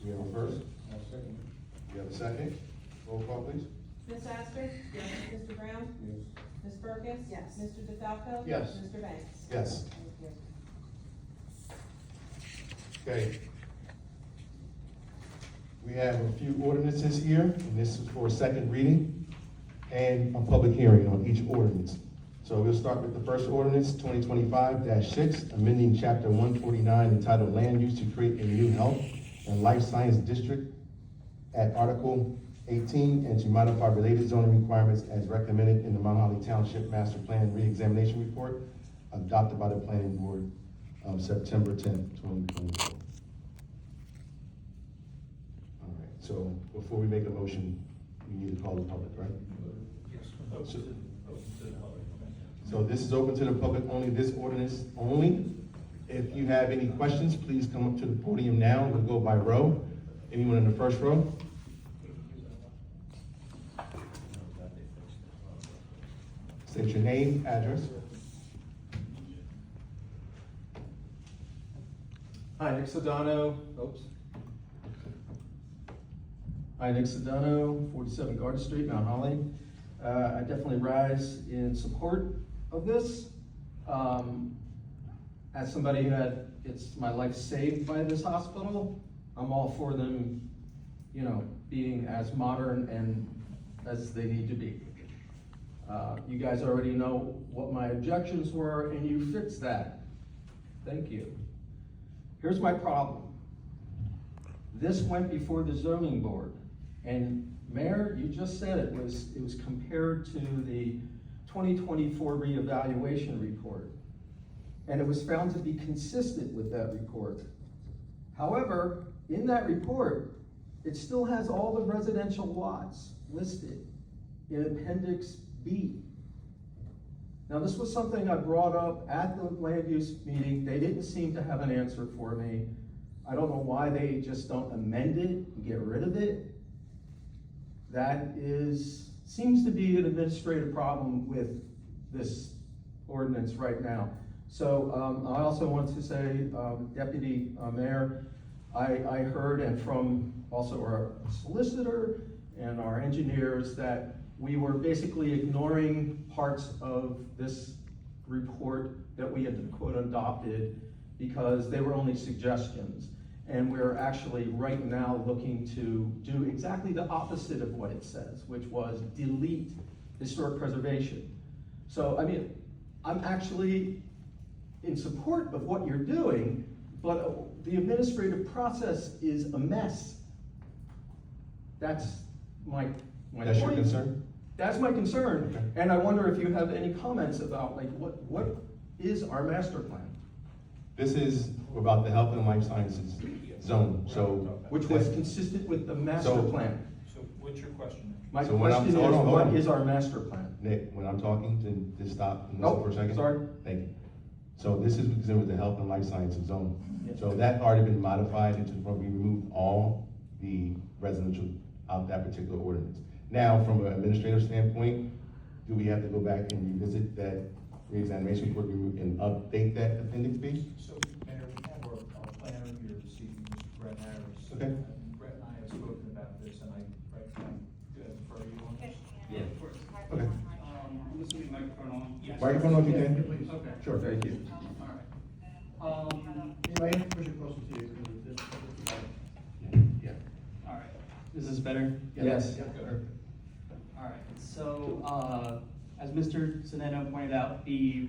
We have a first, I'll second. we have a second. Roll call, please. Ms. Astor? Yes. Mr. Brown? Yes. Ms. Burkus? Yes. Mr. DeFalco? Yes. Mr. Banks? Yes. Thank you. Okay. We have a few ordinances here, and this is for a second reading and a public hearing on each ordinance. So we'll start with the first ordinance, 2025-6, amending chapter 149 entitled Land Use to create a new health and life science district at Article 18 and to modify related zoning requirements as recommended in the Mount Holly Township Master Plan Reexamination Report adopted by the Planning Board of September 10th, 2024. All right, so before we make a motion, we need to call the public, right? Yes. So this is open to the public only, this ordinance only. If you have any questions, please come up to the podium now. We'll go by row. Anyone in the first row? State your name, address. Hi, Nick Sedano. Hi, Nick Sedano, 47 Garden Street, Mount Holly. I definitely rise in support of this. As somebody who had my life saved by this hospital, I'm all for them, being as modern and as they need to be. You guys already know what my objections were, and you fixed that. Thank you. Here's my problem. This went before the zoning board, and Mayor, you just said it was compared to the 2024 reevaluation report, and it was found to be consistent with that report. However, in that report, it still has all the residential lots listed in Appendix B. Now, this was something I brought up at the land use meeting. They didn't seem to have an answer for me. I don't know why they just don't amend it and get rid of it. That seems to be an administrative problem with this ordinance right now. So I also want to say, Deputy Mayor, I heard, and from also our solicitor and our engineers, that we were basically ignoring parts of this report that we had quote adopted because they were only suggestions. And we're actually right now looking to do exactly the opposite of what it says, which was delete historic preservation. So, I mean, I'm actually in support of what you're doing, but the administrative process is a mess. That's my That's your point. concern? That's my concern, Okay. and I wonder if you have any comments about, like, what is our master plan? This is about the health and life sciences zone, so. Which was consistent with the master So- plan. So what's your question? My So when I'm- question is, hold on. what is our master plan? Nick, when I'm talking, to stop and listen Nope, for a second. sorry. Thank you. So this is considered with the health and life sciences zone. Yes. So that already been modified into, we removed all the residential out that particular ordinance. Now, from an administrative standpoint, do we have to go back and revisit that reexamination report and update that appendix B? So, Mayor, we have our planner here this evening, Mr. Brett Harris. Okay. And Brett and I have spoken about this, and Brett, can I defer to you on this? Yeah, of course. Okay. I'm assuming microphone on? Yes. Microphone on if you can. Please. Okay. Sure, thank you. All right. If I have to push it closer to you, because of this. Yeah. All right. Is this better? Yes. All right. So, as Mr. Sedano pointed out, the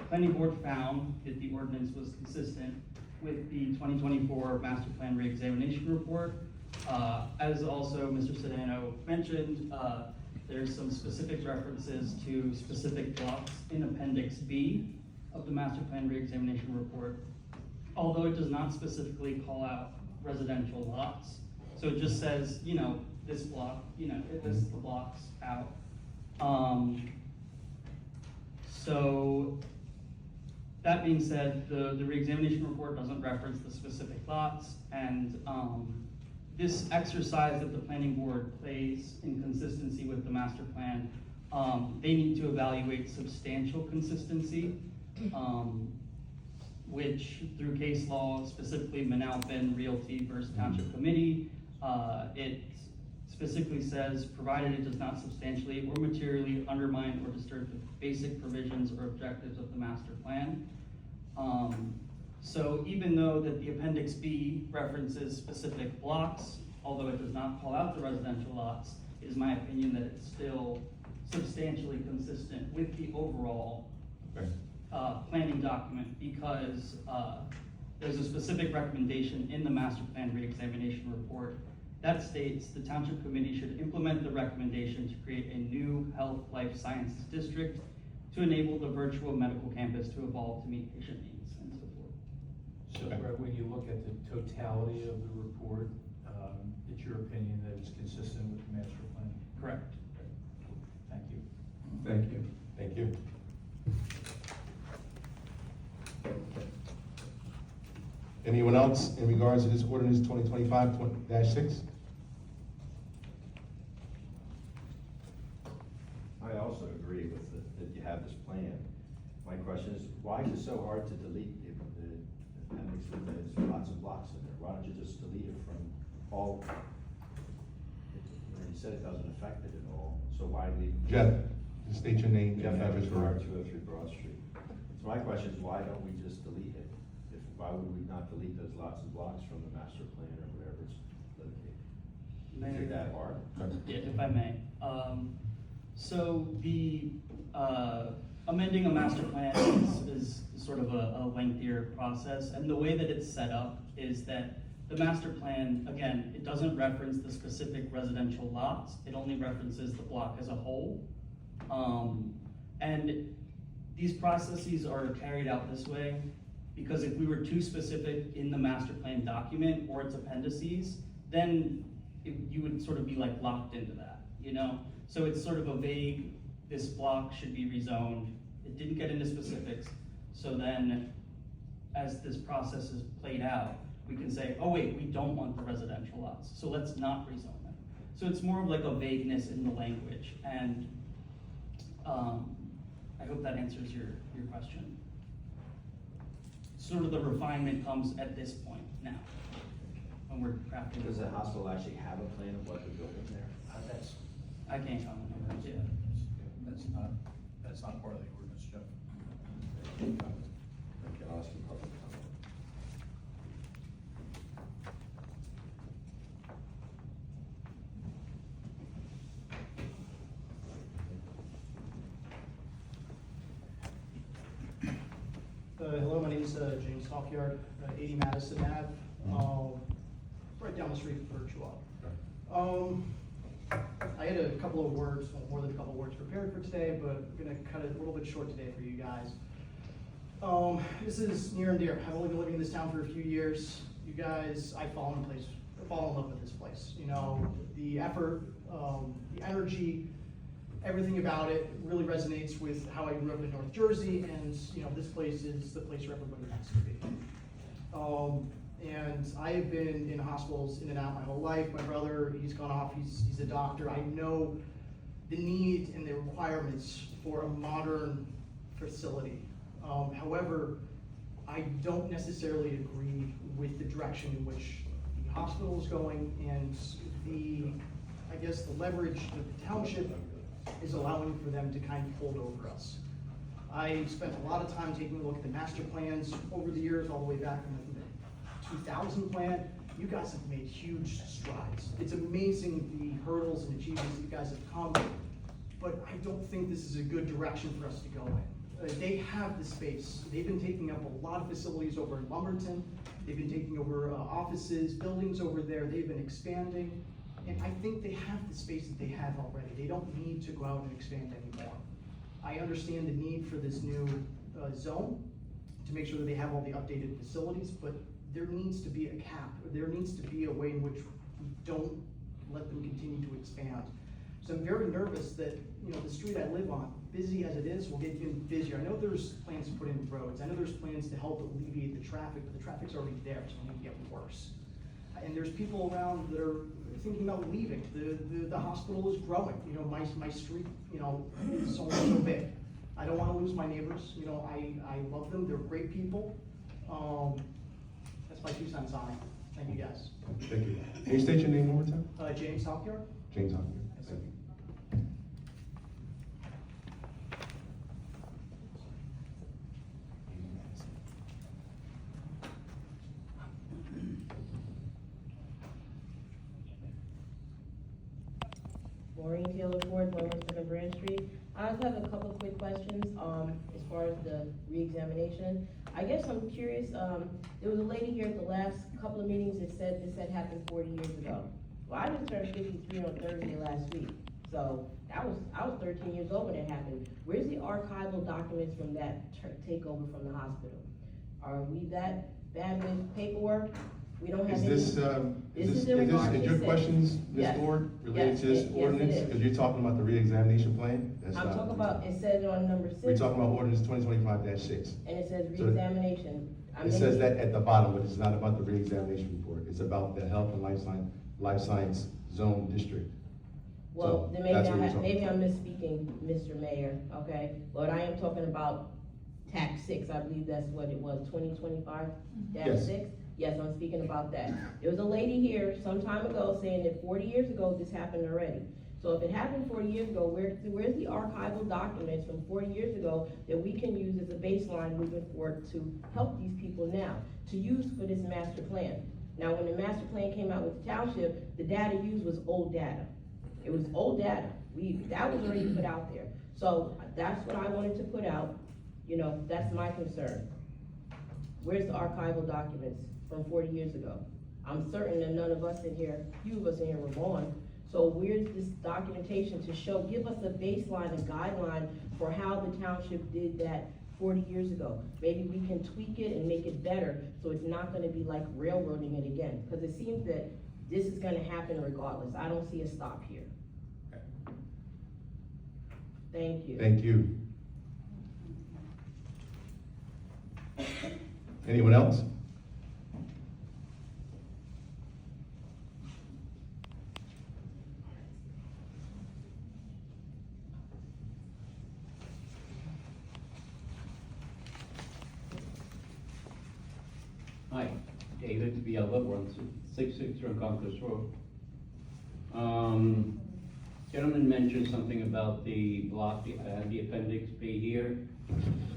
planning board found that the ordinance was consistent with the 2024 master plan reexamination report. As also Mr. Sedano mentioned, there's some specific references to specific blocks in Appendix B of the master plan reexamination report, although it does not specifically call out residential lots. So it just says, this block, it lists the blocks out. So that being said, the reexamination report doesn't reference the specific lots, and this exercise that the planning board plays in consistency with the master plan, they need to evaluate substantial consistency. which through case law, specifically Manalpin Realty versus Township Committee, it specifically says, provided it does not substantially or materially undermine or disturb the basic provisions or objectives of the master plan. So even though that the Appendix B references specific blocks, although it does not call out the residential lots, it is my opinion that it's still substantially consistent with the overall Okay. planning document, because there's a specific recommendation in the master plan reexamination report that states the township committee should implement the recommendation to create a new health life sciences district to enable the virtual medical campus to evolve to meet patient needs and so forth. So Okay. Brett, when you look at the totality of the report, it's your opinion that it's consistent with the master plan? Correct. Thank you. Thank you. Thank you. Anyone else in regards to this ordinance 2025-6? I also agree with that you have this plan. My question is, why is it so hard to delete the appendix with there's lots of blocks in there? Why don't you just delete it from all? You said it doesn't affect it at all, so why leave? Jeff, just state your name Jeff and address for. 203 Broad Street. So my question is, why don't we just delete it? Why would we not delete those lots of blocks from the master plan or wherever it's located? Is it that hard? Yeah, if I may. So the amending a master plan is sort of a lengthier process, and the way that it's set up is that the master plan, again, it doesn't reference the specific residential lots, it only references the block as a whole. And these processes are carried out this way because if we were too specific in the master plan document or its appendices, then you would sort of be like locked into that, you know? So it's sort of a vague, this block should be rezoned. It didn't get into specifics. So then as this process is played out, we can say, oh wait, we don't want the residential lots, so let's not rezone them. So it's more of like a vagueness in the language, and I hope that answers your question. Sort of the refinement comes at this point now, when we're crafting. Does the hospital actually have a plan of what they're building there? I can't comment on that, yeah. That's not part of the ordinance, Jeff. Okay, I'll ask you public comment. Hello, my name is James Hawkyard, 80 Madison Ave, right down the street from Virtua. I had a couple of words, well, more than a couple of words prepared for today, but I'm gonna cut it a little bit short today for you guys. This is near and dear. I've only been living in this town for a few years. You guys, I've fallen in love with this place. You know, the effort, the energy, everything about it really resonates with how I grew up in North Jersey, and you know, this place is the place where everybody wants to be. And I have been in hospitals in and out my whole life. My brother, he's gone off, he's a doctor. I know the need and the requirements for a modern facility. However, I don't necessarily agree with the direction in which the hospital is going and I guess the leverage that the township is allowing for them to kind of hold over us. I spent a lot of time taking a look at the master plans over the years, all the way back from the 2000 plan. You guys have made huge strides. It's amazing the hurdles and achievements you guys have come, but I don't think this is a good direction for us to go in. They have the space. They've been taking up a lot of facilities over in Lumberton. They've been taking over offices, buildings over there. They've been expanding. And I think they have the space that they have already. They don't need to go out and expand anymore. I understand the need for this new zone to make sure that they have all the updated facilities, but there needs to be a cap. There needs to be a way in which we don't let them continue to expand. So I'm very nervous that, you know, the street I live on, busy as it is, will get even busier. I know there's plans to put in roads. I know there's plans to help alleviate the traffic, but the traffic's already there, so it's going to get worse. And there's people around that are thinking about leaving. The hospital is growing. You know, my street, you know, is only so big. I don't want to lose my neighbors. You know, I love them. They're great people. That's my 2 cents on it. Thank you, guys. Thank you. Can you state your name one more time? James Halkyard? James Hopkins. Thank you. Maureen Taylor Ford, 117 Branch Street. I just have a couple of quick questions, as far as the reexamination. I guess I'm curious, there was a lady here at the last couple of meetings that said this had happened 40 years ago. Well, I just turned 53 on Thursday last week, so I was 13 years old when it happened. Where's the archival documents from that takeover from the hospital? Are we that bad with paperwork? We don't have Is any. this, This is in regards to is your six. questions, Ms. Yes. Ford, related Yes, to this yes, it ordinance? is. Because you're talking about the reexamination plan? That's I'm not- talking about, it says on number 6. We're talking about ordinance 2025-6. And it says So reexamination. It says that at the bottom, but it's not about the reexamination report. It's about the health and life science zone district. Well, So then maybe that's what we're talking maybe I'm misspeaking, Mr. Mayor, okay? But I am talking about tax 6, I believe that's what it was, 2025-6? Yes, I'm speaking about that. There was a lady here some time ago saying that 40 years ago this happened already. So if it happened 40 years ago, where's the archival documents from 40 years ago that we can use as a baseline moving forward to help these people now, to use for this master plan? Now, when the master plan came out with the township, the data used was old data. It was old data. That was already put out there. So that's what I wanted to put out. You know, that's my concern. Where's the archival documents from 40 years ago? I'm certain that none of us in here, few of us in here were born. So where's this documentation to show, give us a baseline, a guideline for how the township did that 40 years ago? Maybe we can tweak it and make it better, so it's not gonna be like railroading it again. Because it seems that this is gonna happen regardless. I don't see a stop here. Thank you. Thank you. Anyone else? Hi, David Viella, 166 Ronconcos Road. Gentleman mentioned something about the block, the appendix B here.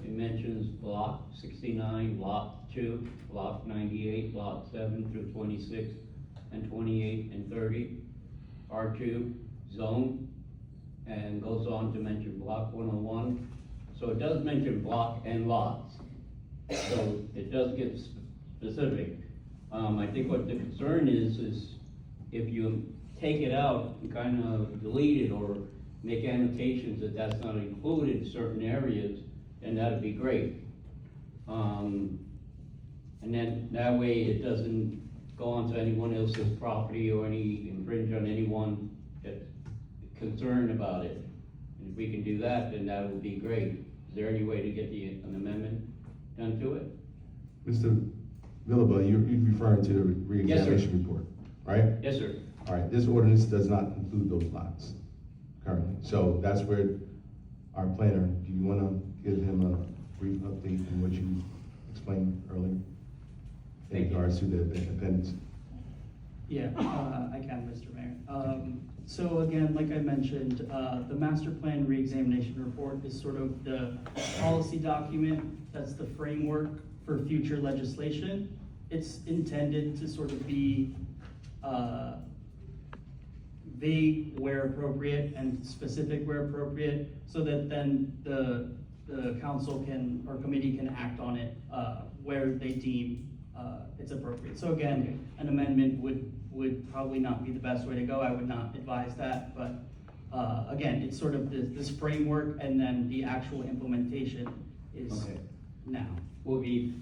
It mentions block 69, block 2, block 98, block 7 through 26, and 28 and 30, R2 zone, and goes on to mention block 101. So it does mention block and lots. So it does get specific. I think what the concern is if you take it out and kind of delete it or make annotations that that's not included in certain areas, then that'd be great. And then that way it doesn't go on to anyone else's property or infringe on anyone that's concerned about it. And if we can do that, then that would be great. Is there any way to get an amendment done to it? Mr. Villaba, you're referring to the reexamination report, right? Yes, sir. All right, this ordinance does not include those lots currently. So that's where our planner, do you want to give him a brief update on what you explained earlier in regards to the appendix? Yeah, I can, Mr. Mayor. So again, like I mentioned, the master plan reexamination report is sort of the policy document, that's the framework for future legislation. It's intended to sort of be vague where appropriate and specific where appropriate, so that then the council can, or committee can act on it where they deem it's appropriate. So again, an amendment would probably not be the best way to go. I would not advise that, but again, it's sort of this framework, and then the actual implementation is Okay. now. Will you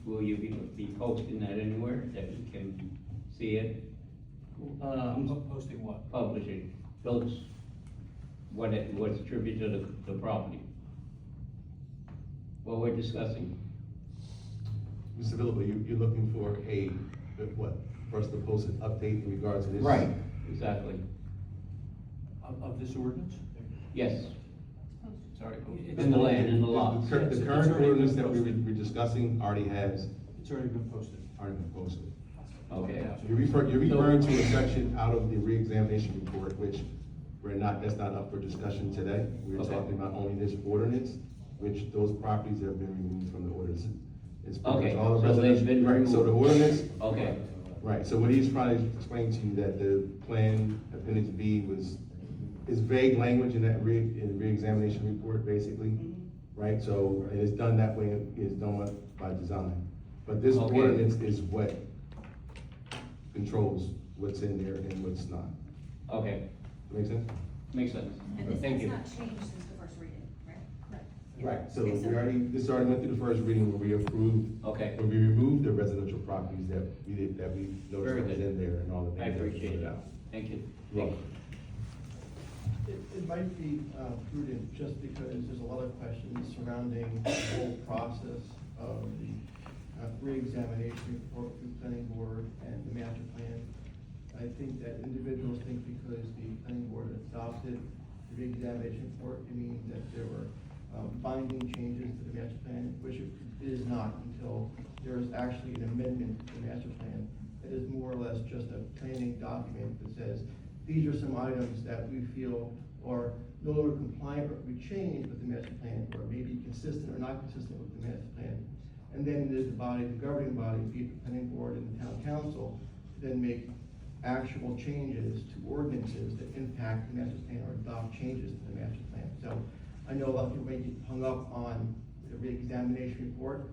be posting that anywhere that we can see it? Posting what? Publishing, those, what's attributed to the property? What we're discussing. Mr. Villaba, you're looking for for us to post an update in regards to this? Right, exactly. Of this ordinance? Yes, Sorry. in the land, in the lots. The current ordinance that we're discussing already has It's already been posted. Already been posted. Okay. You're referring to a section out of the reexamination report, which that's not up for discussion today. We're Okay. talking about only this ordinance, which those properties have been removed from the ordinance. It's pretty much Okay, all the so they've residential- been right, so the removed. ordinance, Okay, right, so what he's trying to explain to you that the plan appendix B is vague language in that reexamination report, basically, right? So, and it's done that way, it's done by design. But this Okay. ordinance is what controls what's in there and what's not. okay, Make sense? makes sense. And this Thank has you. not changed since the first reading, right? Correct. Right, so this already went through the first reading where we approved, Okay, where we removed the residential properties that we Very noticed was good. in there and all the I things that we appreciate put it. out. Thank you. You're Thank you. It might be prudent, just because there's a lot of questions surrounding the whole process of the reexamination report through planning board and the master plan. I think that individuals think because the planning board adopted the reexamination report, it means that there were binding changes to the master plan, which it is not until there is actually an amendment to the master plan. It is more or less just a planning document that says, these are some items that we feel are no longer compliant or we change with the master plan, or maybe consistent or not consistent with the master plan. And then there's the body, the governing body, be it the planning board and the town council, to then make actual changes to ordinances that impact the master plan or adopt changes to the master plan. So I know a lot of people may get hung up on the reexamination report,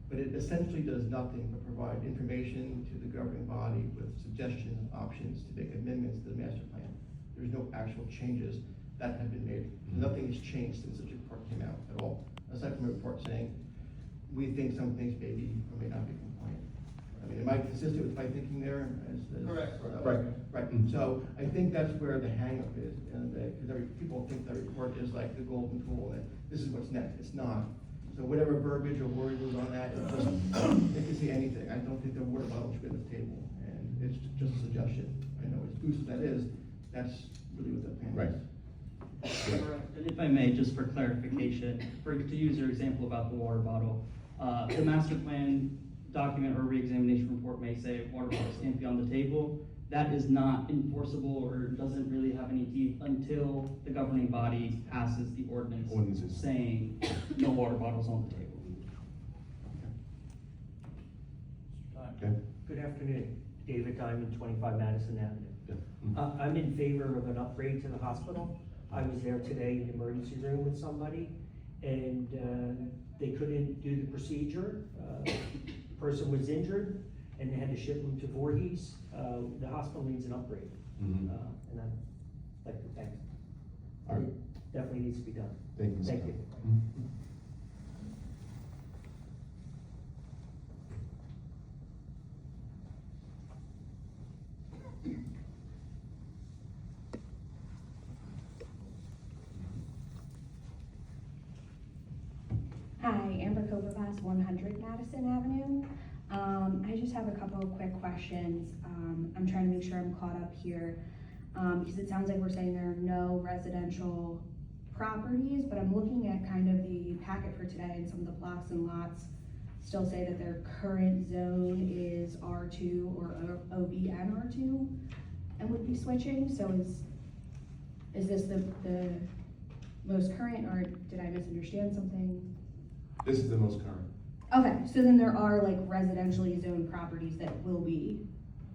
but it essentially does nothing but provide information to the governing body with suggestions and options to make amendments to the master plan. There's no actual changes that have been made. Nothing has changed since the report came out at all, aside from a report saying, we think some things may be or may not be compliant. I mean, am I consistent with my thinking there? Correct. Right, so I think that's where the hangup is, and because people think the report is like the golden tool, and this is what's next, it's not. So whatever verbiage or wording was on that, it just, they can say anything. I don't think the water bottle should be on the table, and it's just a suggestion. I know as boost as that is, that's really what the plan is. Right. And if I may, just for clarification, to use your example about the water bottle, the master plan document or reexamination report may say water bottles can't be on the table. That is not enforceable or doesn't really have any teeth until the governing body passes the ordinance Ordinances. saying no water bottles on the table. Okay. Good afternoon, David Diamond, 25 Madison Avenue. Yeah. I'm in favor of an upgrade to the hospital. I was there today in the emergency room with somebody, and they couldn't do the procedure. The person was injured, and they had to ship them to Voorhees. The hospital needs an upgrade, Mhm. and I'd like to thank them. All right, It definitely needs to be done. thank you. Mr. Thank you. Mhm. Hi, Amber Koberbass, 100 Madison Avenue. I just have a couple of quick questions. I'm trying to make sure I'm caught up here, because it sounds like we're saying there are no residential properties, but I'm looking at kind of the packet for today, and some of the blocks and lots still say that their current zone is R2 or OB and R2, and would be switching. So is this the most current, or did I misunderstand something? This is the most current. Okay, so then there are like residentially zoned properties that will be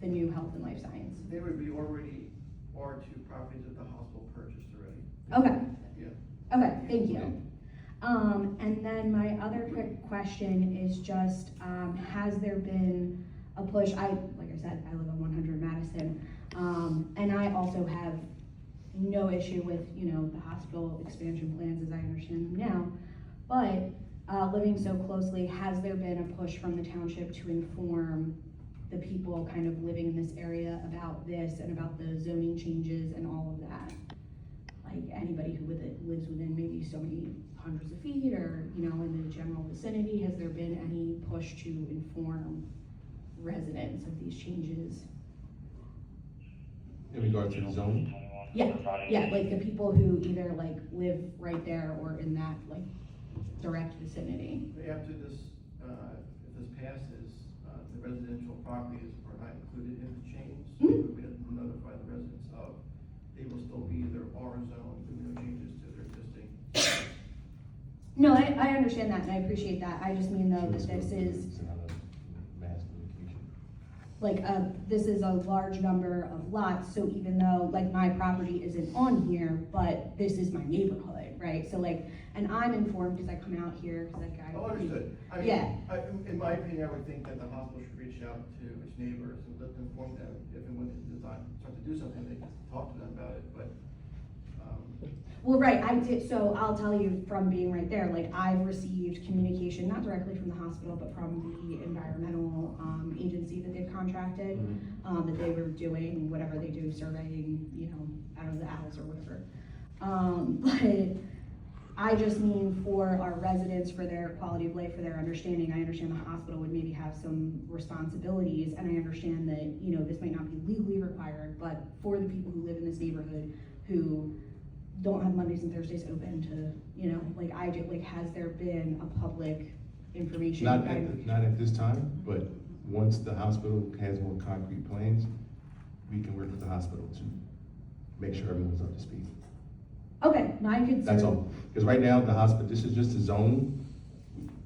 the new health and life science. They would be already R2 properties that the hospital purchased already. Okay, Yeah. okay, thank you. And then my other quick question is just, has there been a push? Like I said, I live on 100 Madison, and I also have no issue with, the hospital expansion plans as I understand them now, but living so closely, has there been a push from the township to inform the people kind of living in this area about this and about the zoning changes and all of that? Like anybody who lives within maybe so many hundreds of feet or, in the general vicinity, has there been any push to inform residents of these changes? In regard to the zoning? Yeah, like the people who either like live right there or in that like direct vicinity. After this, if this passes, the residential properties are not included in the change. Mhm. We have to notify the residents of, they will still be their R zone, with no changes to their existing. No, I understand that and I appreciate that. I just mean though that this is, It's not a mass communication. like, this is a large number of lots, so even though, like, my property isn't on here, but this is my neighborhood, right? So like, and I'm informed because I come out here, because like I. Oh, understood. I mean, Yeah. in my opinion, I would think that the hospital should reach out to its neighbors and let them inform them if and when they decide start to do something, they can talk to them about it, but, Well, right, I did, so I'll tell you from being right there, like, I've received communication, not directly from the hospital, but from the environmental, agency that they've contracted, that they were doing whatever they do, surveying, you know, out of the owls or whatever. But I just mean for our residents, for their quality of life, for their understanding, I understand the hospital would maybe have some responsibilities, and I understand that, you know, this might not be legally required, but for the people who live in this neighborhood who don't have Mondays and Thursdays open to, you know, like I do, like, has there been a public information? Not at this time, but once the hospital has more concrete plans, we can work with the hospital to make sure everyone's up to speed. Okay, no, I could. That's all, because right now, the hospital, this is just a zone.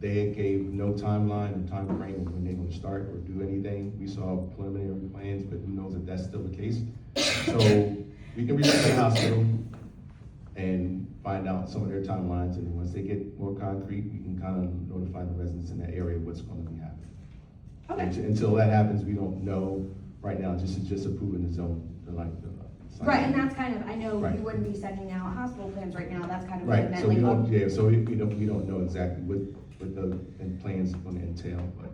They gave no timeline or time frame of when they're gonna start or do anything. We saw preliminary plans, but who knows if that's still the case. So we can reach out to the hospital and find out some of their timelines, and once they get more concrete, we can kind of notify the residents in that area what's gonna be happening. Okay. Until that happens, we don't know right now, just approving the zone, the sign. Right, and that's kind of, I know Right. you wouldn't be sending out hospital plans right now, that's kind of what I Right, meant, so we like, don't, up- yeah, so we don't know exactly what the plans are gonna entail, but.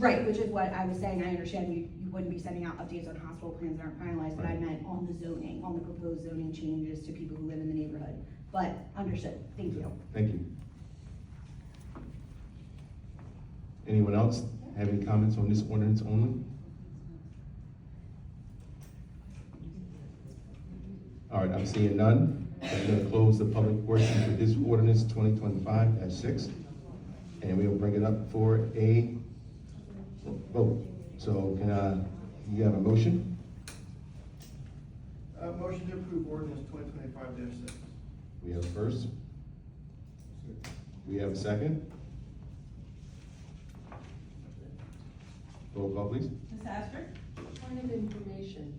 right, which is what I was saying, I understand you wouldn't be sending out updates on hospital plans that aren't finalized, but I Right. meant on the zoning, on the proposed zoning changes to people who live in the neighborhood. But, understood, thank you. Thank you. Anyone else have any comments on this ordinance only? All right, I'm seeing none. I'm gonna close the public portion for this ordinance 2025-6, and we'll bring it up for a vote. So you have a motion? motion to approve ordinance 2025-6. We have a first. We have a second. Roll call, please. Ms. Astor? Point of information.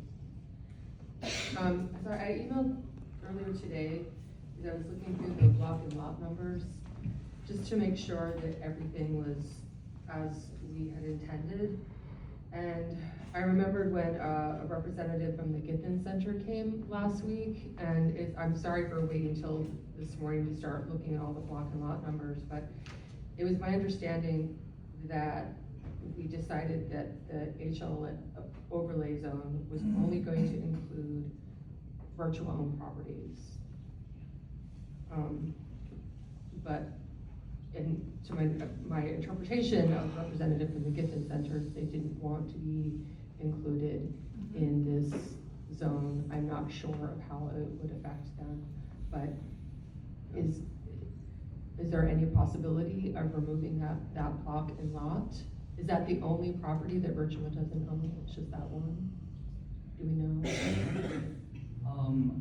Sorry, I emailed earlier today, because I was looking through the block and lot numbers, just to make sure that everything was as we had intended. And I remembered when a representative from the Gittin Center came last week, and I'm sorry for waiting till this morning to start looking at all the block and lot numbers, but it was my understanding that we decided that the HL overlay zone was only going to include virtual owned properties. But to my interpretation of representative from the Gittin Center, they didn't want to be included in this zone. I'm not sure of how it would affect them, but is there any possibility of removing that block and lot? Is that the only property that Virtua doesn't own? It's just that one? Do we know?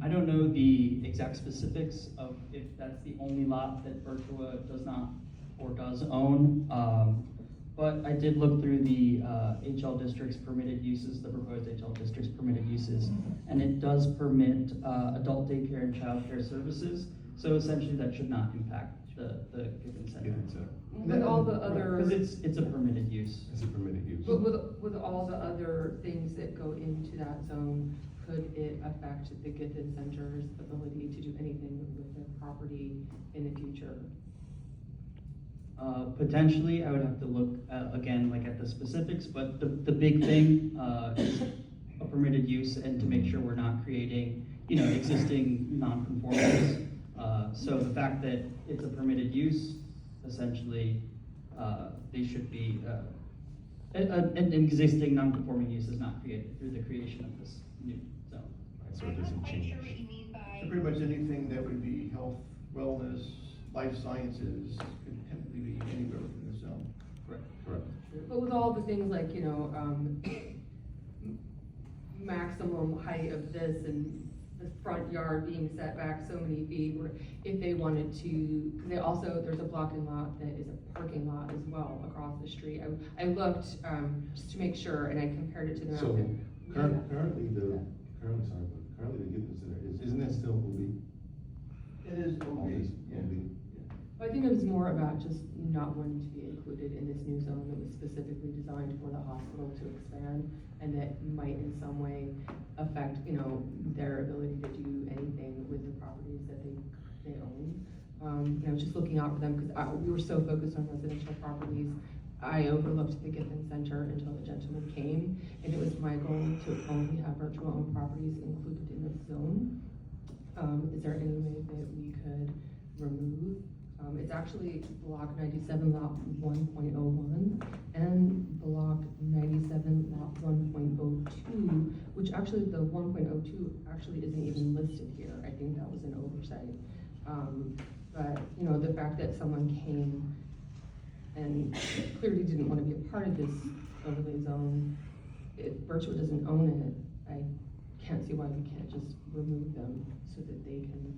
I don't know the exact specifics of if that's the only lot that Virtua does not or does own. But I did look through the HL district's permitted uses, the proposed HL district's permitted uses, and it does permit adult daycare and childcare services. So essentially that should not impact the Gittin Center. With all the other, Because it's a permitted use. It's a permitted use. but with all the other things that go into that zone, could it affect the Gittin Center's ability to do anything with their property in the future? Potentially, I would have to look again, like at the specifics, but the big thing is a permitted use and to make sure we're not creating, existing non-conformities. So the fact that it's a permitted use, essentially, they should be, an existing non-conforming use is not created through the creation of this new zone. So it doesn't change. So pretty much anything that would be health, wellness, life sciences could technically be anywhere within the zone. Correct. Correct. But with all the things like, maximum height of this and the front yard being set back so many feet, or if they wanted to, because there's a blocking lot that is a parking lot as well across the street. I looked, just to make sure, and I compared it to the map. So currently the Gibson Center, isn't that still OB? It is OB, yeah. I think it was more about just not wanting to be included in this new zone that was specifically designed for the hospital to expand, and that might in some way affect, their ability to do anything with the properties that they own. Just looking out for them, because we were so focused on residential properties, I overlooked the Giffen Center until the gentleman came, and it was my goal to only have virtual owned properties included in this zone. Is there any way that we could remove? It's actually block 97 lot 1.01 and block 97 lot 1.02, which actually the 1.02 actually isn't even listed here. I think that was an oversight. But the fact that someone came and clearly didn't want to be a part of this overlay zone, if Birchwood doesn't own it, I can't see why we can't just remove them so that they can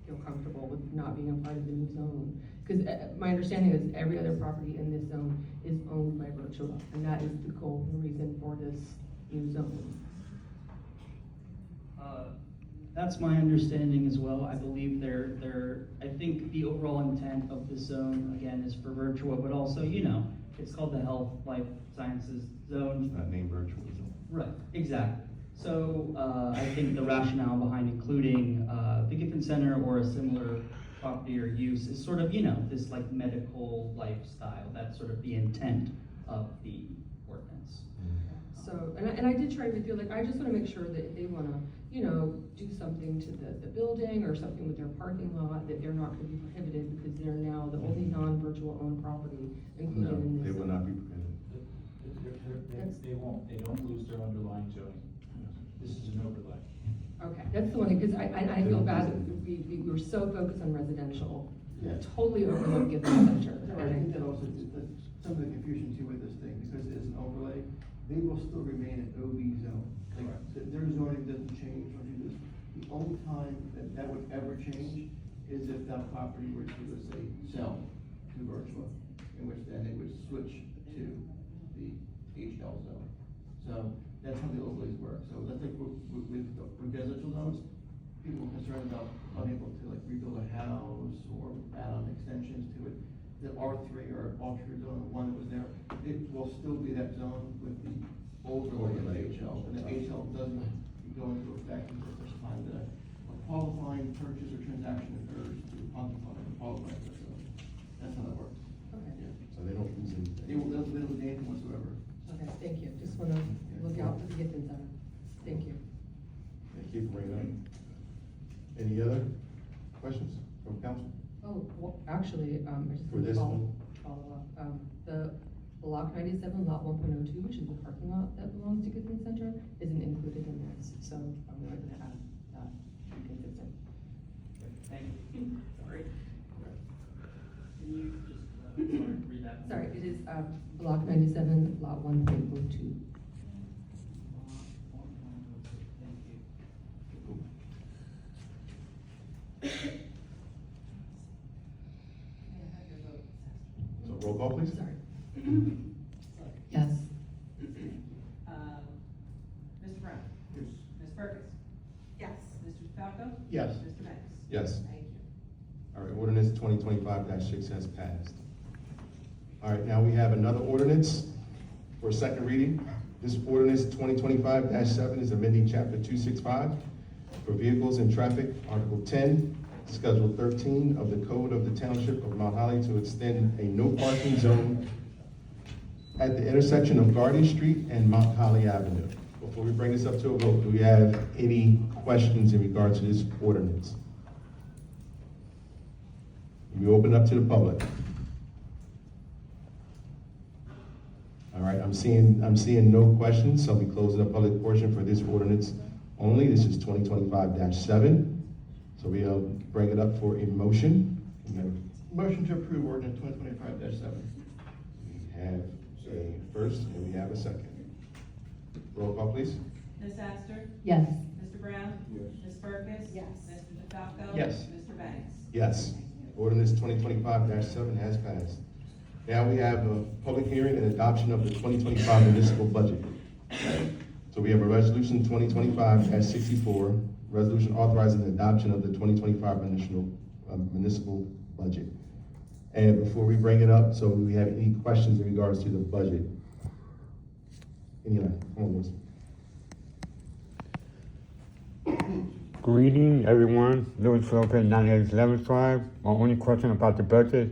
feel comfortable with not being a part of the new zone. Because my understanding is every other property in this zone is owned by Birchwood, and that is the goal and reason for this new zone. That's my understanding as well. I believe I think the overall intent of the zone, again, is for Virtua, but also, it's called the Health Life Sciences Zone. It's not named virtual zone. Right, exactly. So I think the rationale behind including the Giffen Center or a similar property or use is sort of, this like medical lifestyle. That's sort of the intent of the ordinance. So, and I did try to feel like, I just want to make sure that if they want to, do something to the building or something with their parking lot, that they're not going to be prohibited because they're now the only non-virtual owned property included No, in this. they will not be prohibited. They won't, they don't lose their underlying zoning. This is an overlay. Okay, that's the one, because I feel bad, that we were so focused on residential, totally overlooked Giffen Center. I think that also, some of the confusion too with this thing, because it is an overlay, they will still remain an OB zone. Like, their zoning doesn't change when you do this. The only time that would ever change is if that property were to, let's say, sell to Virtua, in which then it would switch to the HL zone. So that's how the overlays work. So let's take with residential zones, people are concerned about unable to like rebuild a house or add on extensions to it. The R3 or alternate zone, the one that was there, it will still be that zone with the overlay of HL. And the HL doesn't go into effect until such time that a qualifying purchase or transaction occurs to qualify for it. So that's how that works. Okay. Yeah. So they don't lose anything. They don't lose anything whatsoever. Okay, thank you. Just want to look out for the Giffen Center. Thank you. Keep bringing up. Any other questions from council? Oh, well, actually, I just For want to this follow up. The block 97 lot 1.02, which is the parking lot that belongs to Giffen Center, isn't included in this, so I'm going to add that to be consistent. Thank you. Sorry. Can you just, read that? Sorry, it is block 97 lot 1.02. Thank you. So roll call, please. Sorry. Yes. Mr. Brown? Yes. Ms. Perkins? Yes. Mr. Falco? Yes. Mr. Menace? Yes. Thank you. All right, ordinance 2025-6 has passed. All right, now we have another ordinance for second reading. This ordinance 2025-7 is amending chapter 265 for vehicles and traffic, article 10, schedule 13 of the code of the Township of Mount Holly to extend a no parking zone at the intersection of Garden Street and Mount Holly Avenue. Before we bring this up to a vote, do we have any questions in regards to this ordinance? We open up to the public. All right, I'm seeing no questions, so I'll be closing the public portion for this ordinance only. This is 2025-7. So we'll bring it up for a motion. Motion to approve ordinance 2025-7. We have A first, and we have a second. Roll call, please. Ms. Astor? Yes. Mr. Brown? Yes. Ms. Farkas? Yes. Mr. DeFalco? Yes. Mr. Banks? Yes. Ordinance 2025-7 has passed. Now we have a public hearing and adoption of the 2025 municipal budget. So we have a resolution 2025-64, resolution authorizing the adoption of the 2025 municipal budget. And before we bring it up, so do we have any questions in regards to the budget? Any, come on, Liz. Greeting, everyone. Louis Philippine, 9811 Drive. My only question about the budget,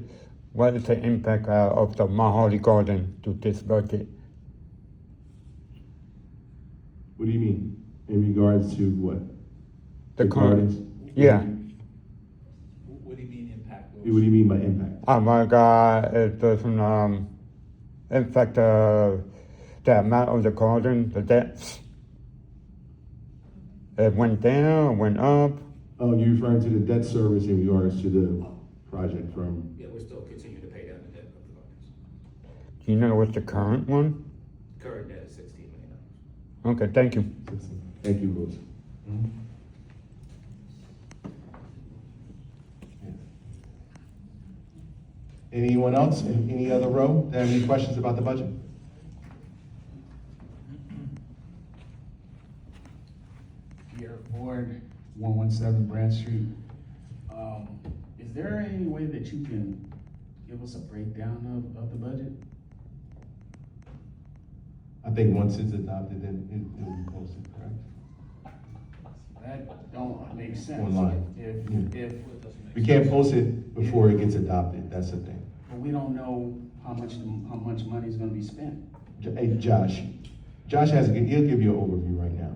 what is the impact of the Mount Holly Garden to this budget? What do you mean? In regards to what? The gardens? Yeah. What do you mean impact? What do you mean by impact? Oh my God, it doesn't impact the amount of the garden, the depths. It went down, went up. Oh, you're referring to the debt service in regards to the project from? Yeah, we're still continuing to pay down the debt of the gardens. Do you know what's the current one? Current debt is $16 million. Okay, thank you. Thank you, Rose. Anyone else in any other row that have any questions about the budget? Pierre Ford, 117 Brad Street. Is there any way that you can give us a breakdown of the budget? I think once it's adopted, then it will be posted, correct? That don't make sense. Online. If, We can't post it before it gets adopted, that's the thing. but we don't know how much money is gonna be spent. Hey, Josh he'll give you an overview right now.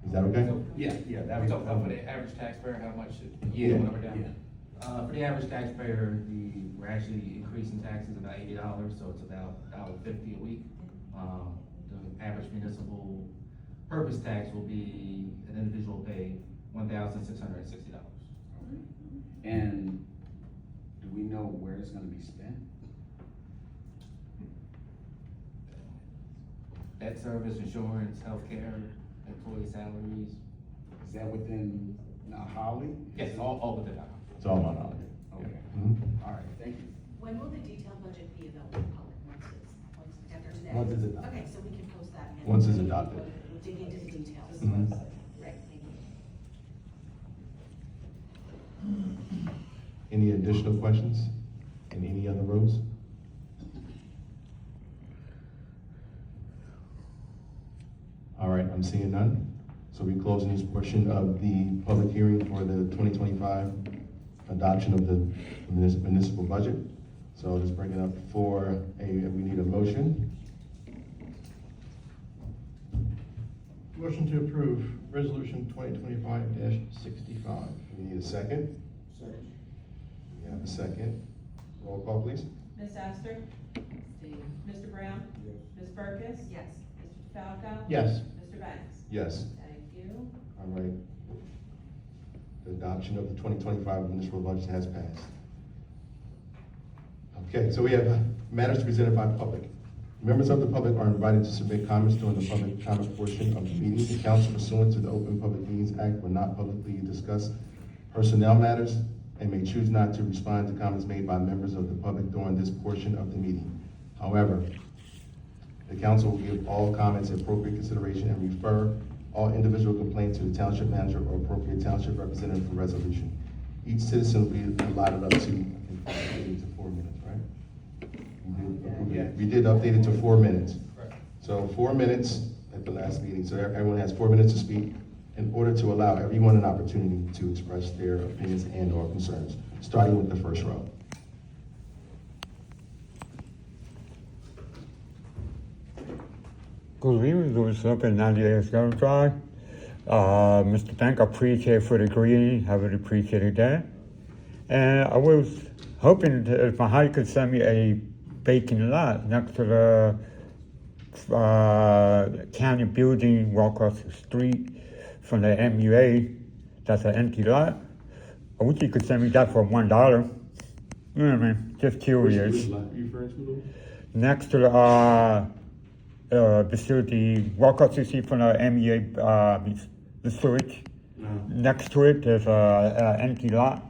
Is that okay? Yeah, We're talking about for the average taxpayer, how much it, Yeah. went up or down? yeah. For the average taxpayer, we're actually increasing taxes about $80, so it's about $1.50 a week. The average municipal purpose tax will be, an individual pay $1,660. And do we know where it's gonna be spent? Debt service, insurance, healthcare, employee salaries. Is that within Holly? Yes, all within that. It's all on out. Okay, Mhm. all right, thank you. When will the detailed budget be available to the public, once after today? Once it's adopted. Okay, so we can post that. and Once it's adopted. We'll dig into the details. Mhm. Right, thank you. Any additional questions in any other rows? All right, I'm seeing none. So we're closing this portion of the public hearing for the 2025 adoption of the municipal budget. So let's bring it up we need a motion. Motion to approve Resolution 2025-65. We need a second. Second. We have a second. Roll call, please. Ms. Astor? Mr. Brown? Ms. Farkas? Yes. Mr. DeFalco? Yes. Mr. Banks? Yes. Thank you. All right. The adoption of the 2025 municipal budget has passed. Okay, so we have matters presented by public. Members of the public are invited to submit comments during the public comment portion of the meeting. The council pursuant to the Open Public Meetings Act will not publicly discuss personnel matters and may choose not to respond to comments made by members of the public during this portion of the meeting. However, the council will give all comments appropriate consideration and refer all individual complaints to the township manager or appropriate township representative for resolution. Each citizen will be allotted up to, I think, to 4 minutes, right? We did update it to 4 minutes. So 4 minutes at the last meeting, so everyone has 4 minutes to speak in order to allow everyone an opportunity to express their opinions and or concerns, starting with the first row. Good evening, Louis Philippine, 9811 Drive. Mr. Tank, I appreciate for the greeting, I really appreciated that. And I was hoping that if my could send me a vacant lot next to the county building, walk across the street from the MUA. That's an empty lot. I wish you could send me that for $1. You know what I mean? Just curious. Which lot are you referring to, Louis? next to the facility, walk up 60 from the MEA, the storage. Next to it, there's a empty lot.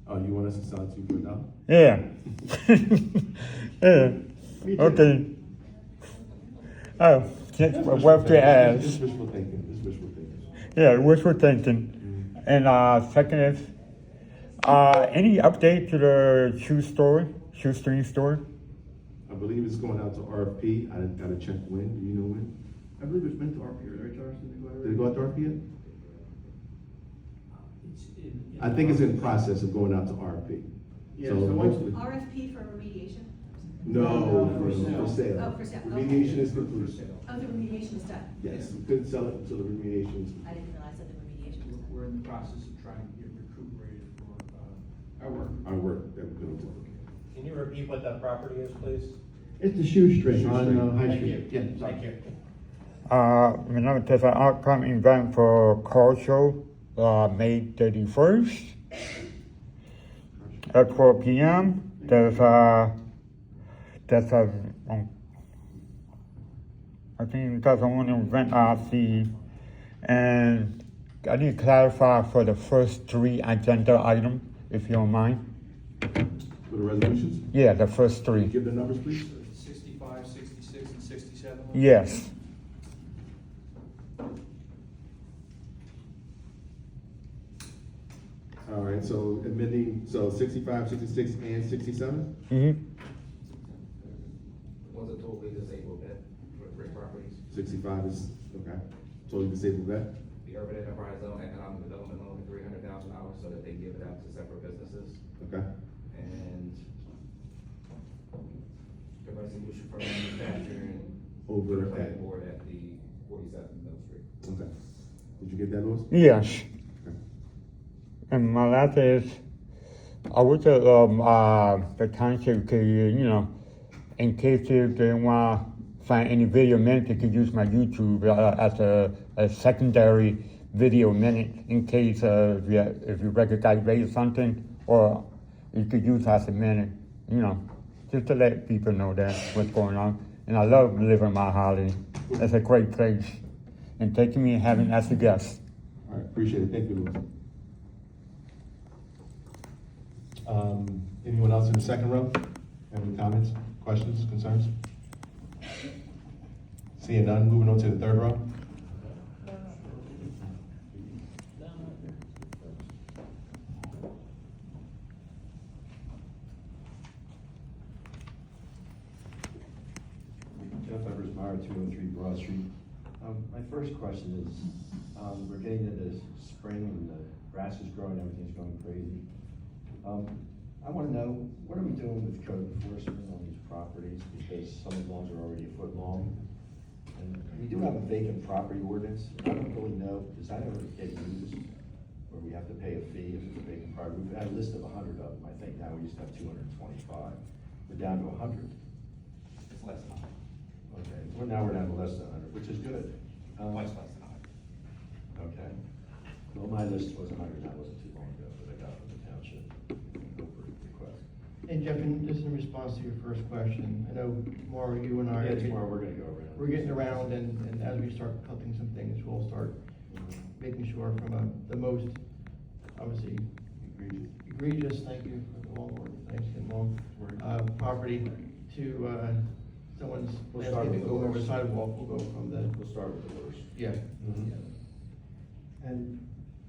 Oh, you want us to sell it to you for $1? Yeah. Yeah. Me too. Okay. Oh, well to ask. It's wishful thinking, it's wishful thinking. Yeah, wishful thinking. And second is, any update to the shoestring store? I believe it's going out to RFP, I gotta check when, do you know when? I believe it's meant to RP, right, Charles? Did it go out to RFP yet? I think it's in process of going out to RFP. Yeah, So so once- hopefully- RFP for remediation? No, for for Oh, sale. for sale, okay. Remediation is complete. Oh, the remediation is done? Yes, we couldn't sell it until the remediation is I complete. didn't realize that the remediation was done. We're in the process of trying to get recuperated for, Our work. Our work that we're gonna do. Can you repeat what that property is, please? It's the shoestring on Shoestring. High Thank Street. you. Yeah, Thank you. There's an upcoming event for car show, May 31st at 4 p.m. There's a, I think that's one event I see, and I need to clarify for the first 3 agenda items, if you don't mind. For the resolutions, Yeah, the first 3. give the numbers, please. 65, 66, and 67? Yes. All right, so amending, so 65, 66, and 67? Mm-hmm. Was a totally disabled vet for 3 properties. 65 is, okay, totally disabled vet? The urban enterprise zone economic development loan, $300,000 so that they give it out to separate businesses. Okay, And the resolution for manufacturing. Over the at- planning board at the 47th Middle Street. okay. Did you get that, Louis? Yes. Okay. And my last is, I wish the township could, in case if they want to find any video minute, they could use my YouTube as a secondary video minute in case if you recognize something, or you could use as a minute, just to let people know that what's going on. And I love living my holiday. It's a great place. And taking me and having as a guest. All right, appreciate it, thank you, Louis. Anyone else in the second row? Have any comments, questions, concerns? Seeing none, moving on to the third row. Jeff Evers, Meyer, 203 Broad Street. My first question is, we're getting into spring and the grass is growing, everything's going crazy. I want to know, what are we doing with code enforcement on these properties? Because some of the lawns are already a foot long. And we do have a vacant property ordinance. I don't really know, does that ever get used? Where we have to pay a fee if it's a vacant property? We've had a list of 100 of them. I think now we used to have 225. We're down to 100. It's less than 100. Okay, well, now we're down to less than 100, which is good. Much less than 100. Okay. Well, my list was 100, that wasn't too long ago, but I got from the township request. And Jeff, just in response to your first question, I know tomorrow you and I. Yeah, tomorrow we're gonna go around. We're getting around, and as we start cutting some things, we'll start making sure from the most, obviously, egregious, thank you for the long word, thanks, and long, property to, someone's We'll start with landscaping the going over the worst. sidewalk, we'll go from the. We'll start with the worst. Yeah. And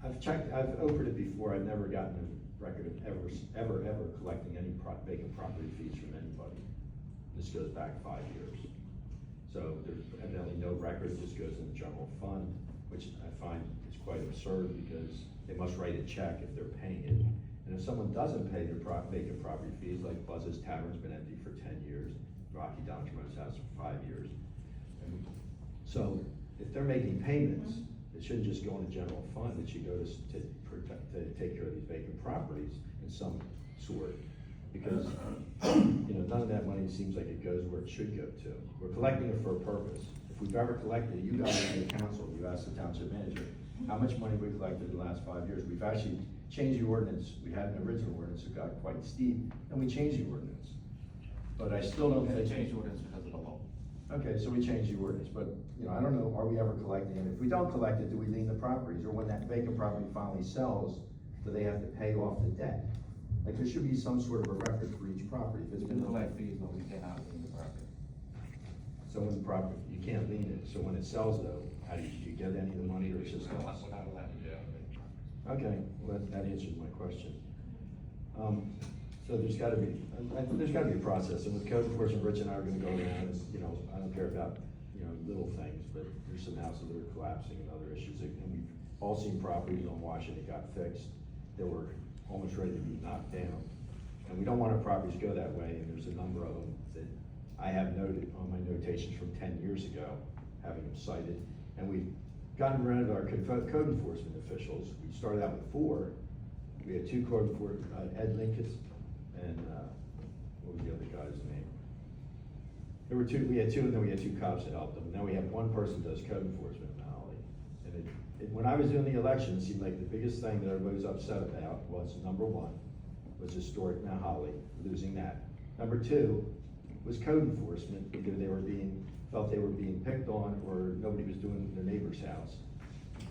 I've checked, I've opened it before, I've never gotten a record of ever collecting any vacant property fees from anybody. This goes back 5 years. So there's evidently no record, it just goes in the general fund, which I find is quite absurd because they must write a check if they're paying it. And if someone doesn't pay their vacant property fees, like Buzz's Tavern's been empty for 10 years, Rocky Dontrimo's house for 5 years. And so if they're making payments, it shouldn't just go in the general fund, it should go to take care of these vacant properties in some sort. Because, none of that money seems like it goes where it should go to. We're collecting it for a purpose. If we've ever collected, you guys in the council, you asked the township manager, how much money we collected in the last 5 years? We've actually changed the ordinance. We had an original ordinance that got quite steep, and we changed the ordinance. but I still don't We had think. to change the ordinance because of the law. Okay, so we changed the ordinance, but, you know, I don't know, are we ever collecting it? If we don't collect it, do we lien the properties? Or when that vacant property finally sells, do they have to pay off the debt? Like, there should be some sort of a record for each property. If it's We been do collect fees, but we cannot lien the property. So when the property, you can't lien it, so when it sells though, how do you get any of the money or it's just? We're not allowed to do that. Okay, well, that answers my question. So there's gotta be a process, and with code enforcement, Rich and I are gonna go around, and, you know, I don't care about, you know, little things, but there's some houses that are collapsing and other issues, and we've all seen properties on Washington that got fixed, that were almost ready to be knocked down. And we don't want our properties to go that way, and there's a number of them that I have noted on my notations from 10 years ago, having them cited, and we've gotten rid of our code enforcement officials. We started out with 4, we had 2 code enforcement, Ed Linkett, and, what was the other guy's name? There were 2, we had 2, and then we had 2 cops that helped them, and now we have 1 person that does code enforcement in Holly. And when I was doing the election, it seemed like the biggest thing that everybody was upset about was, number 1, was historic Mount Holly, losing that. Number 2 was code enforcement, because felt they were being picked on, or nobody was doing their neighbor's house.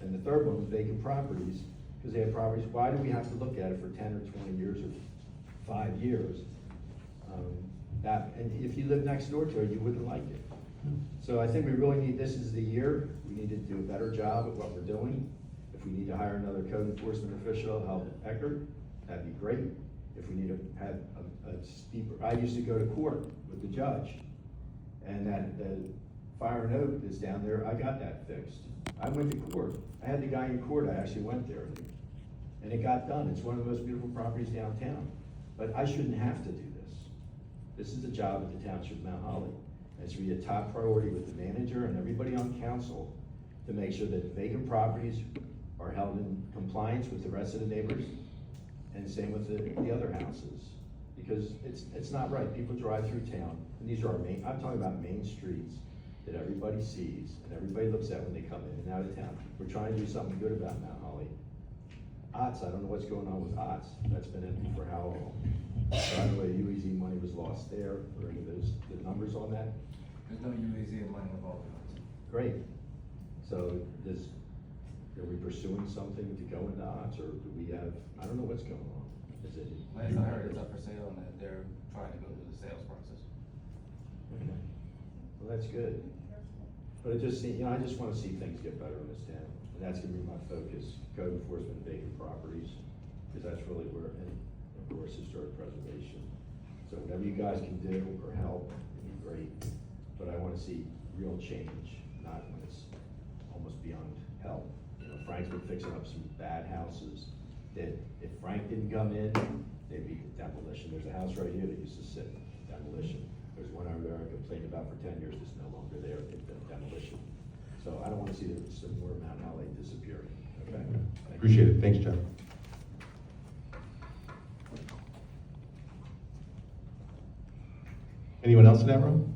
And the third one was vacant properties, because they had properties, why do we have to look at it for 10 or 20 years or 5 years? And if you live next door to it, you wouldn't like it. So I think we really need, this is the year, we need to do a better job at what we're doing. If we need to hire another code enforcement official to help Eckert, that'd be great. If we need to have a steeper, I used to go to court with the judge, and the fire and oak that's down there, I got that fixed. I went to court, I had the guy in court, I actually went there, and it got done. It's one of the most beautiful properties downtown, but I shouldn't have to do this. This is the job of the Township of Mount Holly. It should be a top priority with the manager and everybody on council to make sure that vacant properties are held in compliance with the rest of the neighbors, and same with the other houses. Because it's not right, people drive through town, and these are our main, I'm talking about main streets that everybody sees, and everybody looks at when they come in and out of town. We're trying to do something good about Mount Holly. Otts, I don't know what's going on with Otts, that's been empty for how long? By the way, UEZ money was lost there, or any of those, the numbers on that? There's no UAZ money involved in this. Great. So are we pursuing something to go into Otts, or do we have, I don't know what's going on. Is it? Last I heard, it's up for sale, and that they're trying to go through the sales process. Okay. Well, that's good. But it just, you know, I just wanna see things get better in this town, and that's gonna be my focus, code enforcement, vacant properties, because that's really where, and of course, historic preservation. So whatever you guys can do or help, it'd be great, but I wanna see real change, not when it's almost beyond help. You know, Frank's been fixing up some bad houses, that if Frank didn't come in, they'd be demolition. There's a house right here that used to sit demolition. There's one over there I complained about for 10 years, that's no longer there, it's been demolition. So I don't wanna see some more Mount Holly disappearing, okay? Thank you. Appreciate it, thanks, Jeff. Anyone else in that room?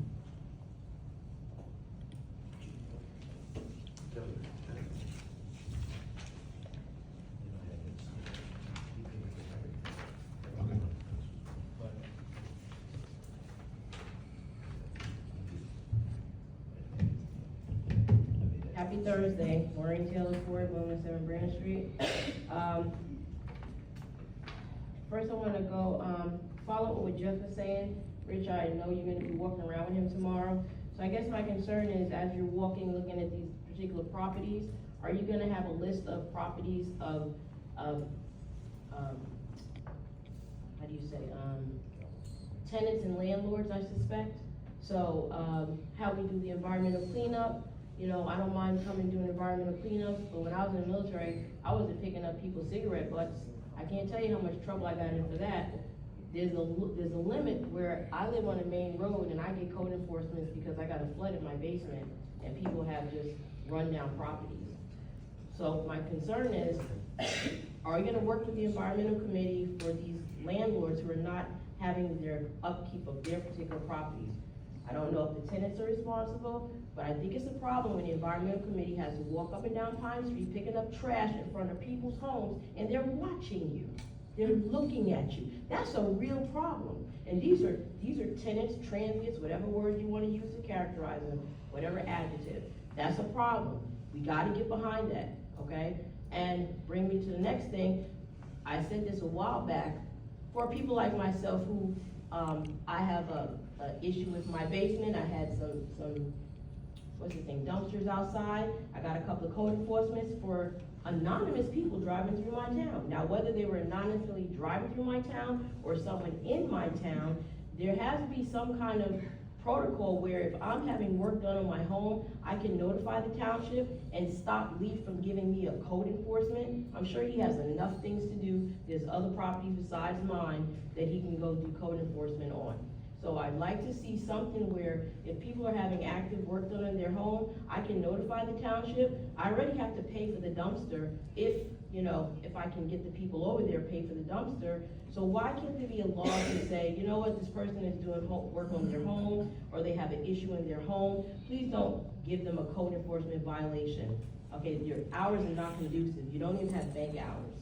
Okay. Happy Thursday, Maureen Taylor Ford, 117 Branch Street. First I wanna go, follow what Jeff was saying. Rich, I know you're gonna be walking around with him tomorrow. So I guess my concern is, as you're walking, looking at these particular properties, are you gonna have a list of properties of how do you say, tenants and landlords, I suspect? So, how we do the environmental cleanup, you know, I don't mind coming doing environmental cleanup, but when I was in the military, I wasn't picking up people's cigarette butts. I can't tell you how much trouble I got in for that. There's a limit where I live on a main road and I get code enforcement because I got a flood in my basement and people have just run down properties. So my concern is, are you gonna work with the environmental committee for these landlords who are not having their upkeep of their particular properties? I don't know if the tenants are responsible, but I think it's a problem when the environmental committee has to walk up and down Pine Street picking up trash in front of people's homes and they're watching you. They're looking at you. That's a real problem. And these are tenants, transients, whatever word you want to use to characterize them, whatever adjective. That's a problem. We got to get behind that, okay? And bring me to the next thing. I said this a while back. For people like myself who, I have a issue with my basement. I had some what's the thing, dumpsters outside. I got a couple of code enforcements for anonymous people driving through my town. Now, whether they were anonymously driving through my town or someone in my town, there has to be some kind of protocol where if I'm having work done on my home, I can notify the township and stop Lee from giving me a code enforcement. I'm sure he has enough things to do. There's other properties besides mine that he can go do code enforcement on. So I'd like to see something where if people are having active work done in their home, I can notify the township. I already have to pay for the dumpster if I can get the people over there pay for the dumpster. So why can't there be a law to say, you know what, this person is doing work on their home, or they have an issue in their home, please don't give them a code enforcement violation. Okay, your hours are not conducive. You don't even have bank hours.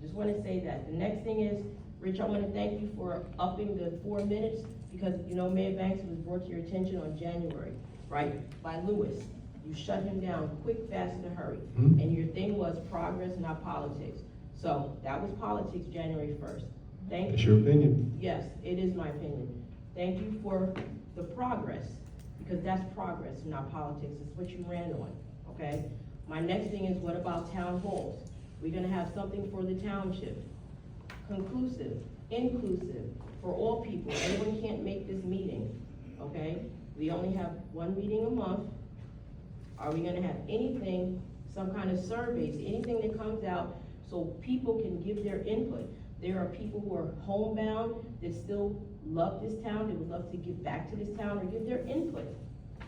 Just want to say that. The next thing is, Rich, I want to thank you for upping the 4 minutes, because Mayor Banks was brought to your attention on January, right, by Lewis. You shut him down quick, fast, in a hurry. Mm-hmm. And your thing was progress, not politics. So that was politics January 1st. Thank you. That's your opinion. Yes, it is my opinion. Thank you for the progress, because that's progress, not politics. It's what you ran on, okay? My next thing is, what about town halls? We're gonna have something for the township. Conclusive, inclusive, for all people. Everyone can't make this meeting, okay? We only have one meeting a month. Are we gonna have anything, some kind of surveys, anything that comes out so people can give their input? There are people who are homebound that still love this town, that would love to give back to this town or give their input.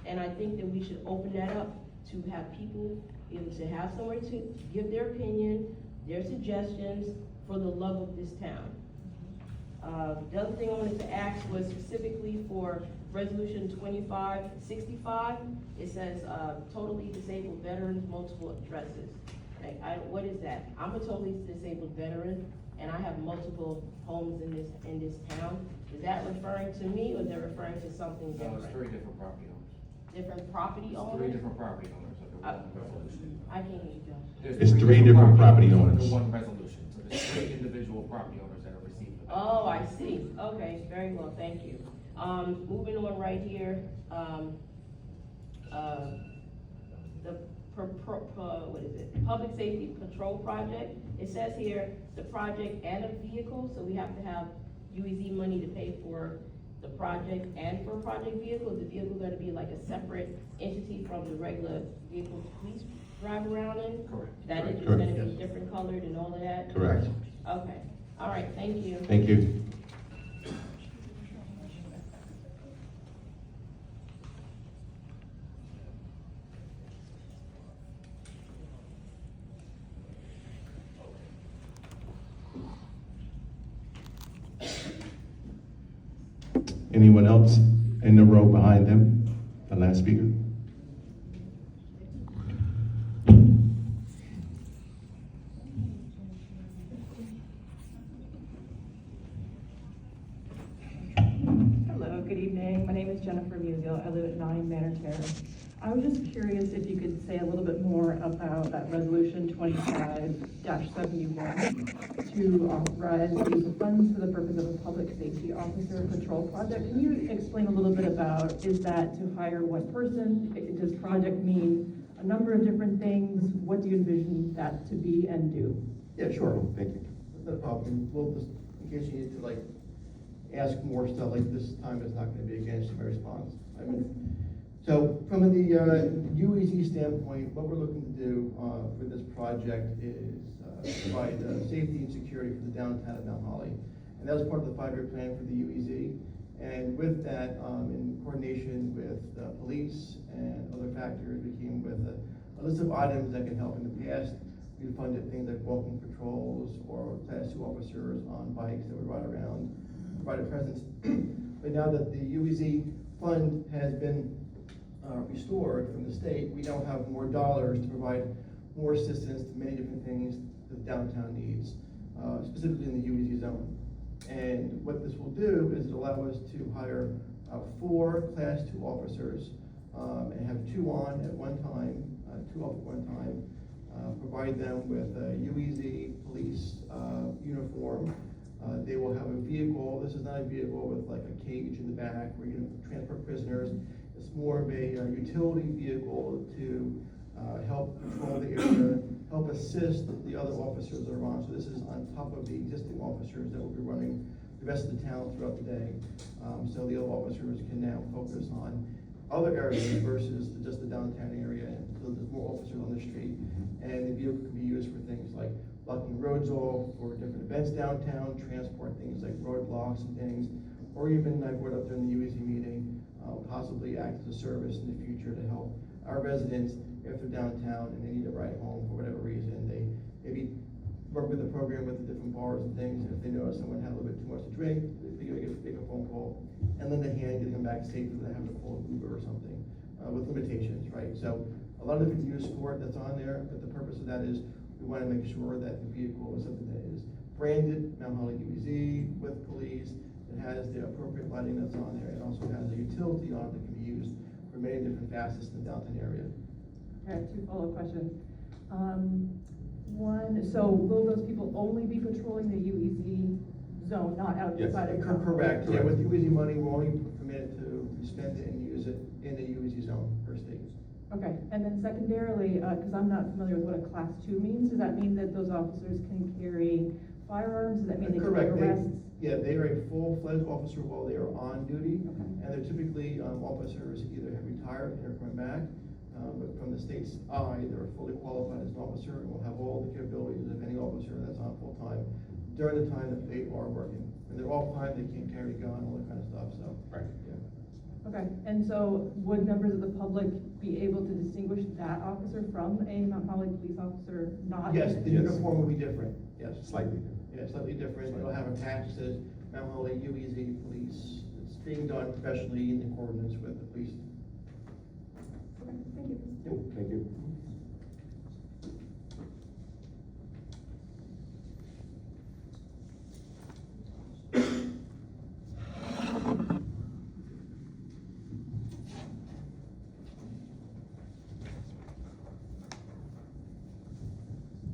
And I think that we should open that up to have people able to have somewhere to give their opinion, their suggestions for the love of this town. The other thing I wanted to ask was specifically for Resolution 2565. It says totally disabled veterans, multiple addresses. Okay, what is that? I'm a totally disabled veteran, and I have multiple homes in this town. Is that referring to me, or is that referring to something No, different? it's 3 different property owners. Different property owners? 3 different property owners under one resolution. I can't hear you, Joe. There's It's 3 different property owners. Under one resolution, so there's 3 individual property owners that are receiving the benefit. Oh, I see. Okay, very well, thank you. Moving on right here, what is it? Public Safety Patrol Project. It says here, the project and a vehicle, so we have to have UEZ money to pay for the project and for a project vehicle. Is the vehicle gonna be like a separate entity from the regular vehicle police drive around in? Correct. That is Correct. gonna be different colored and all of that? Correct. Okay, all right, thank you. Thank you. Anyone else in the row behind them? The last speaker? Hello, good evening. My name is Jennifer Musial. I live at 9 Manor Terrace. I was just curious if you could say a little bit more about that resolution 25-71 to authorize the use of funds for the purpose of a public safety officer patrol project. Can you explain a little bit about, is that to hire one person? Does project mean a number of different things? What do you envision that to be and do? Yeah, sure. Thank you. No problem. Well, just in case you need to ask more stuff, this time is not gonna be against my response. So from the UEZ standpoint, what we're looking to do for this project is provide safety and security for the downtown of Mount Holly. And that was part of the 5-year plan for the UEZ. And with that, in coordination with the police and other factors, we came with a list of items that can help. In the past, we funded things like walking patrols or Class 2 officers on bikes that would ride around, provide a presence. But now that the UEZ fund has been restored from the state, we now have more dollars to provide more assistance to many different things that the downtown needs. specifically in the UEZ zone. And what this will do is allow us to hire 4 Class 2 officers and have 2 on at one time, 2 off at one time, provide them with a UEZ police uniform. They will have a vehicle. This is not a vehicle with like a cage in the back where you transport prisoners. It's more of a utility vehicle to help control the area, help assist the other officers that are on. So this is on top of the existing officers that will be running the rest of the town throughout the day. So the other officers can now focus on other areas versus just the downtown area. So there's more officers on the street, and the vehicle can be used for things like blocking roads off, for different events downtown, transport things like roadblocks and things, or even I brought up during the UEZ meeting, possibly act as a service in the future to help our residents if they're downtown and they need a ride home for whatever reason. They maybe work with the program with the different bars and things, and if they notice someone had a little bit too much to drink, they make a phone call and lend a hand getting them back safely without having to call an Uber or something, with limitations, right? So a lot of different use for it that's on there, but the purpose of that is we want to make sure that the vehicle is something that is branded Mount Holly UEZ with police. It has the appropriate lighting that's on there. It also has a utility on it that can be used for many different facets in the downtown area. I have 2 follow-up questions. One, so will those people only be patrolling the UEZ zone, not outside of town? Correct. Yeah, with UEZ money, we're only permitted to spend it and use it in the UEZ zone per state. Okay, and then secondarily, because I'm not familiar with what a class 2 means, does that mean that those officers can carry firearms? Does that mean they can make Correct. arrests? Yeah, they are a full-fledged officer while they are on duty, Okay. and they're typically officers either have retired and they're coming back, but from the state's eye, they're fully qualified as an officer and will have all the capabilities of any officer that's on full-time during the time that they are working. When they're off-time, they can't carry a gun, all that kind of stuff, so. Right. Yeah. Okay, and so would members of the public be able to distinguish that officer from a Mount Holly police officer not? Yes, the Yes. uniform will be different, yes. Slightly. Yeah, slightly different. It'll have a patch that says Mount Holly UEZ Police. It's being done professionally in accordance with the police. Okay, thank you. Thank you.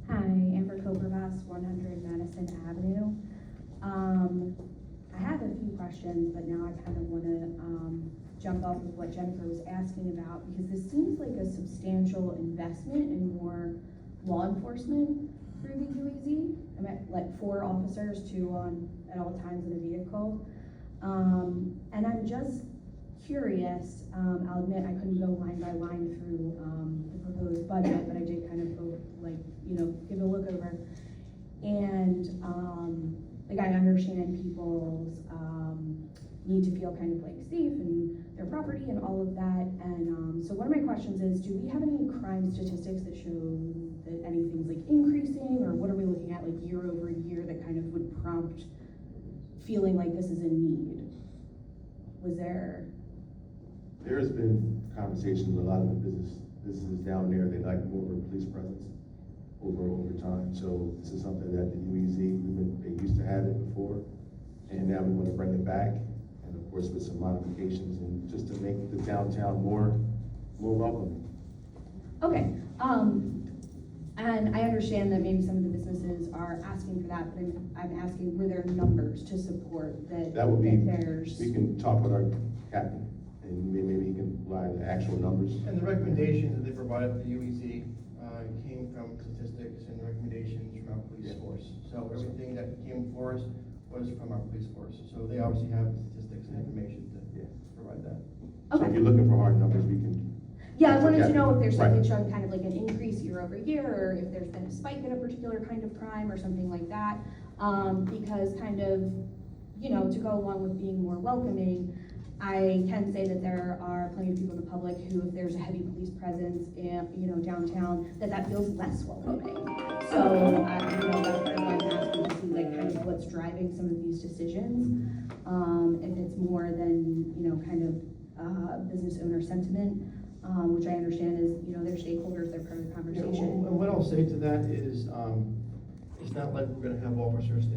Hi, Amber Kopervas, 100 Madison Avenue. I have a few questions, but now I kind of want to jump off of what Jennifer was asking about, because this seems like a substantial investment in more law enforcement through the UEZ. I'm at like 4 officers, 2 on at all times in a vehicle. And I'm just curious, I'll admit I couldn't go line by line through the proposed budget, but I did kind of go, like, give a look over. And like I understand people's need to feel kind of like safe in their property and all of that. And so one of my questions is, do we have any crime statistics that show that anything's like increasing, or what are we looking at like year over year that kind of would prompt feeling like this is a need? Was there? There's been conversations with a lot of the businesses down there. They like more of a police presence over time. So this is something that the UEZ, they used to have it before, and now we want to bring it back, and of course with some modifications, and just to make the downtown more welcoming. Okay, and I understand that maybe some of the businesses are asking for that, but I'm asking, were there numbers to support that? That would be, there's. we can talk with our captain, and maybe he can provide the actual numbers. And the recommendations that they provided for the UEZ came from statistics and recommendations from our police force. So everything that came for us was from our police force. So they obviously have the statistics and information to provide that. So if you're looking for hard numbers, we can. Yeah, I wanted to know if there's Right. something showing kind of like an increase year over year, or if there's been a spike in a particular kind of crime or something like that. Because kind of, to go along with being more welcoming, I can say that there are plenty of people in the public who, if there's a heavy police presence in, downtown, that feels less welcoming. So, that's why I'm asking to see like kind of what's driving some of these decisions. If it's more than, kind of business owner sentiment, which I understand is, they're stakeholders, they're part of the conversation. And what I'll say to that is, it's not like we're gonna have officers standing